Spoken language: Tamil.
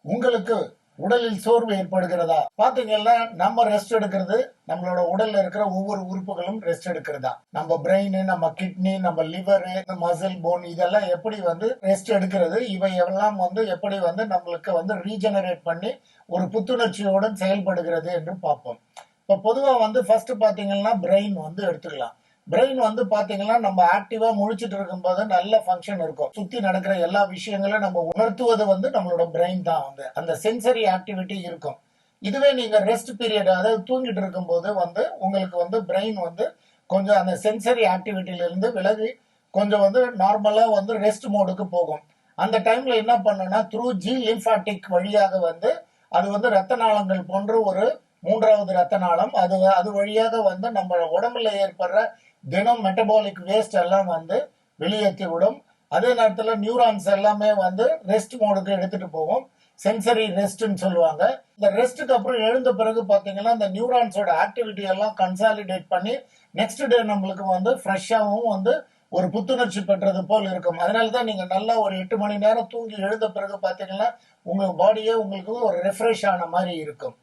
உங்களுக்கு உடலில் சோர்வு ஏற்படுகிறதா? பாத்தீங்கன்னா நம்ம ரெஸ்ட் எடுக்கிறது நம்மளோட உடல்ல இருக்கிற ஒவ்வொரு உறுப்புகளும் ரெஸ்ட் எடுக்கிறதா. நம்ம பிரெயின், நம்ம கிட்னி, நம்ம லிவர், மசில், போன் இதெல்லாம் எப்படி ரெஸ்ட் எடுக்கிறது, இவை எல்லாம் எப்படி நம்மளுக்கு ரீஜெனரேட் பண்ணி ஒரு புத்துணர்ச்சியோடு செயல்படுகிறது என்று பார்ப்போம். இப்ப பொதுவா ஃபர்ஸ்ட் பாத்தீங்கன்னா பிரெயின் எடுத்துக்கலாம். பிரெயின் பாத்தீங்கன்னா நம்ம ஆக்டிவா முழிச்சிட்டு இருக்கும்போது நல்ல ஃபங்க்ஷன் இருக்கும். சுத்தி நடக்கிற எல்லா விஷயங்களும் நம்ம உணர்த்துவது நம்மளோட பிரெயின் தான். அந்த சென்சரி ஆக்டிவிட்டி இருக்கும். இதுவே நீங்க ரெஸ்ட் பீரியட், அதாவது தூங்கிட்டு இருக்கும்போது உங்களுக்கு பிரெயின் கொஞ்சம் அந்த சென்சரி ஆக்டிவிட்டில இருந்து விலகி கொஞ்சம் நார்மலா ரெஸ்ட் மோடுக்கு போகும். அந்த டைம்ல என்ன பண்ணுனா த்ரூ ஜி லிம்பாட்டிக் வழியாக அது ரத்த நாளங்கள் போன்ற ஒரு மூன்றாவது ரத்த நாளம் அது வழியாக நம்ம உடம்புல ஏற்படுற தினம் மெட்டபாலிக் வேஸ்ட் எல்லாம் வெளியேற்றி விடும். அதே நேரத்தில் நியூரான்ஸ் எல்லாமே ரெஸ்ட் மோடுக்கு எடுத்துட்டு போகும். சென்சரி ரெஸ்ட்னு சொல்லுவாங்க. இந்த ரெஸ்ட்டுக்கு அப்புறம் எழுந்த பிறகு பாத்தீங்கன்னா இந்த நியூரான்ஸோட ஆக்டிவிட்டி எல்லாம் கன்சாலிடேட் பண்ணி நெக்ஸ்ட் டே நம்மளுக்கு ஃப்ரெஷ்ஷாகவும் ஒரு புத்துணர்ச்சி பெற்றது போல் இருக்கும். அதனாலதான் நீங்க நல்லா ஒரு 8 மணி நேரம் தூங்கி எழுந்த பிறகு பாத்தீங்கன்னா உங்க பாடியே உங்களுக்கு ஒரு ரெஃப்ரெஷ் ஆன மாதிரி இருக்கும்.